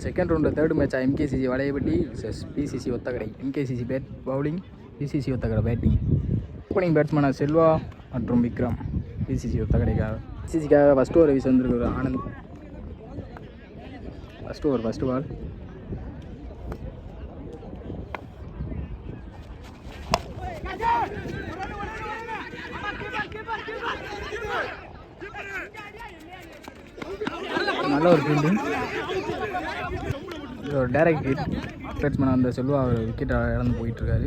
Second ரவுண்டில் third மேட்சாக MKCC Valaiyapatti versus PCC Othakadai. MKCC bowling, PCC Othakadai batting. Opening பேட்ஸ்மேனாக செல்வா மற்றும் விக்ரம் பிசிசி ஒத்தக்கடைக்காக. பிசிசிக்காக ஃபஸ்ட் ஓவர் வீச வந்திருக்கிற Anand. First over first ball. நல்ல ஒரு ஃபீல்டிங். ஒரு டைரக்ட் ஹிட். பேட்ஸ்மேன் அந்த செல்வா அவர் விக்கெட் இழந்து போயிட்டுருக்காரு.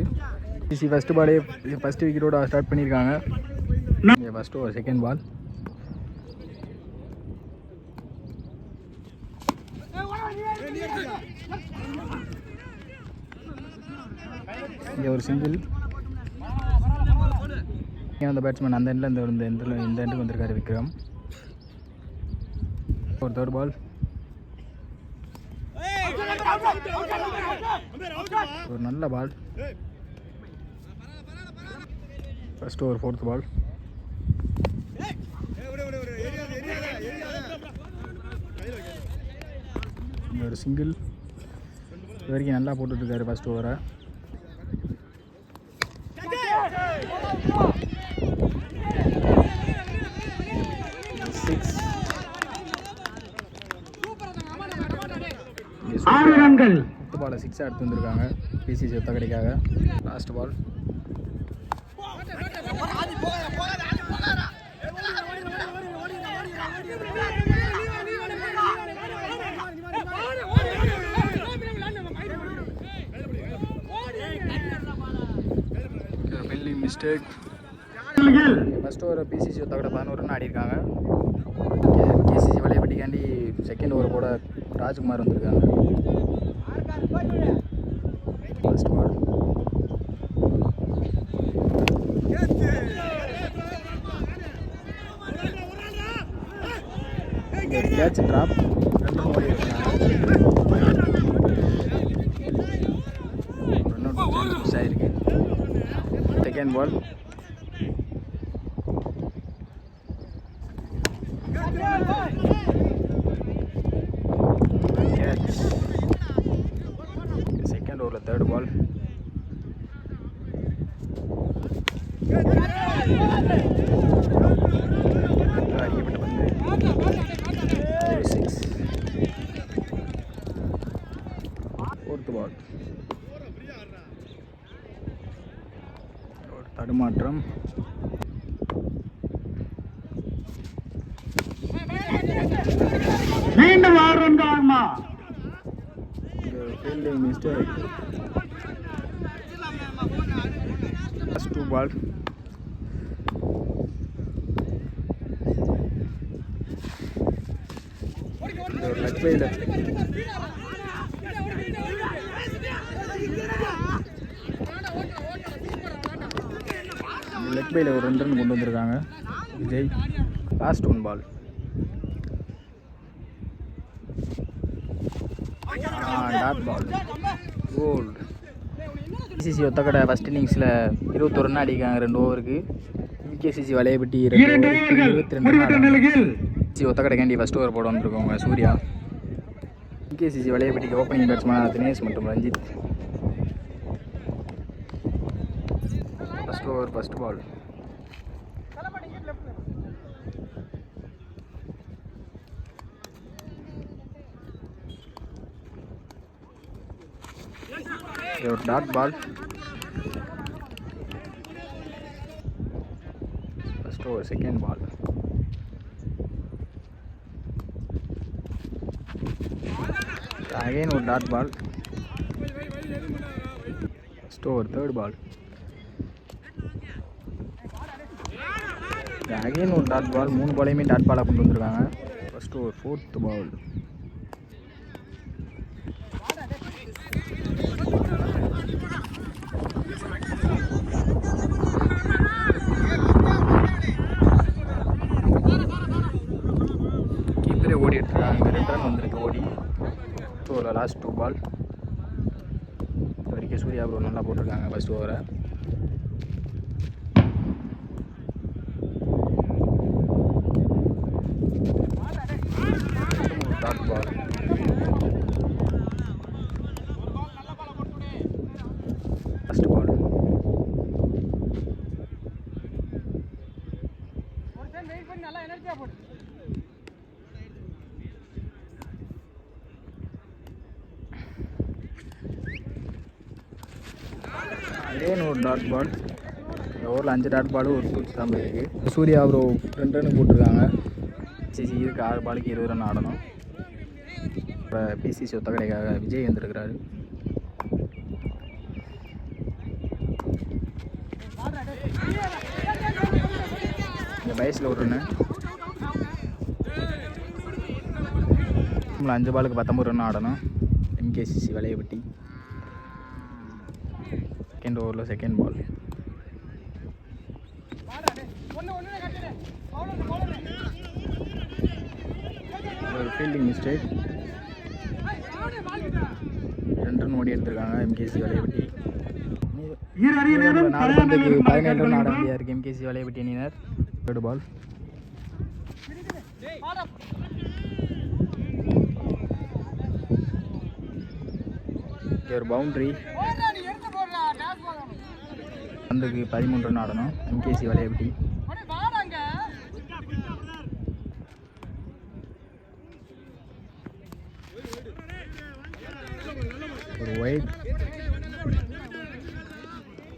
பிசி ஃபஸ்ட்டு பாலே ஃபஸ்ட்டு விக்கெட்டோட ஸ்டார்ட் பண்ணியிருக்காங்க. First over second ball. இங்கே ஒரு சிங்கிள். அந்த பேட்ஸ்மேன் அந்த எண்டில் இந்த எண்டுக்கு வந்திருக்காரு விக்ரம். ஒரு தேர்ட் பால். ஒரு நல்ல ball. First over fourth ball. ஒரு சிங்கிள். இது வரைக்கும் நல்லா போட்டுட்ருக்காரு ஃபர்ஸ்ட் ஓவரை. பாலை 6 எடுத்து வந்திருக்காங்க பிசிசி ஒத்தக்கடைக்காக. Last ball. Fielding mistake. First over PCC Othakadai 11 run ஆடிருக்காங்க. கேசிசி வளையப்பட்டிக்காண்டி செகண்ட் ஓவர் போட ராஜ்குமார் வந்திருக்காங்க. First ball. Catch drop. 2 run ஓடி இருக்காங்க. மிஸ் ஆயிருக்கு. Second ball. செகண்ட் ஓவரில் தேர்ட் பால். அடிக்கப்பட்ட பந்து. 6. Fourth ball. ஒரு தடுமாற்றம். மீண்டும் 6 ரன் ஆகுமா? Fielding mistake. First 2 ball. ஒரு லெக் பைலர். லெக் பைல ஒரு 2 ரன் கொண்டு வந்திருக்காங்க Vijay. Last 1 ball. Dot ball. கோல்டு. பிசிசி ஒத்தக்கடை ஃபஸ்ட் இன்னிங்ஸில் 21 ரன் அடிக்காங்க 2 ஓவருக்கு. MKCC Valaiyapatti 22 run. பிசிசி ஒத்தக்கடைக்காண்டி ஃபஸ்ட் ஓவர் போட வந்திருக்கோங்க சூர்யா. எம்கேசிசி வளையப்பட்டிக்கு ஓப்பனிங் பேட்ஸ்மேனாக தினேஷ் மற்றும் Ranjith. First over first ball. ஒரு dot ball. First over second ball. Again ஒரு dot ball. First over third ball. Again ஒரு டாட் பால். 3 பாலையுமே டாட் பாலாக கொண்டு வந்திருக்காங்க. ஃபர்ஸ்ட் ஓவர் ஃபோர்த் பால். ஓடி எடுத்துருக்காங்க. 2 ரன் வந்திருக்கு ஓடி. So last 2 ball. வரைக்கும் சூர்யா ப்ரோ நல்லா போட்டிருக்காங்க ஃபர்ஸ்ட் ஓவரை. Dot ball. அகேன் ஒரு டாட் பால். இந்த ஓவரில் 5 டாட் பால் ஒரு தூச்சி தான் போயிருக்கு. சூர்யா ப்ரோ 2 ரன் போட்டிருக்காங்க. பிசிசி இருக்கு 6 பாலுக்கு 20 ரன் ஆடணும். இப்போ பிசிசி ஒத்தக்கடைக்காக விஜய் வந்துருக்கிறாரு. இந்த வயசில் ஒரு ரன்னு. 5 பாலுக்கு 19 ரன் ஆடணும். எம்கேசிசி வலையப்பட்டி. செகண்ட் ஓவரில் செகண்ட் பால். ஒரு ஃபீல்டிங் மிஸ்டேக். 2 ரன் ஓடி எடுத்திருக்காங்க எம்கேசி வலையப்பட்டி. 4 பந்துக்கு 17 ரன் ஆட வேண்டியா இருக்கு எம்கேசி வலையப்பட்டி அணியினர். Third ball. ஒரு பவுண்ட்ரி. பந்துக்கு 13 ரன் ஆடணும் எம்கேசி வலையப்பட்டி. ஒரு ஒயிட்.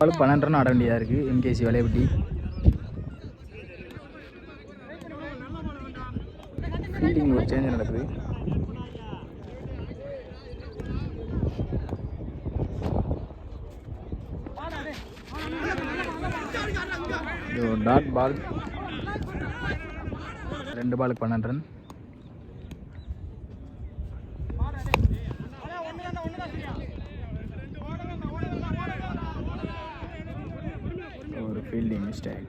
12 ரன் ஆட வேண்டியதாக இருக்குது எம்கேசி வலையப்பட்டி. ஃபீல்டிங் ஒரு சேஞ்ச் நடக்குது. Dot ball. 2 பாலுக்கு 12 ரன். ஒரு ஃபீல்டிங் மிஸ்டேக்.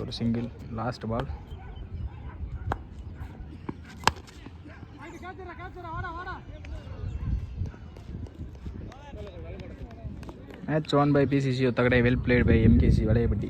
ஒரு single. Last ball. Match won by PCC Ottagade, well played by MKC Valayapatti.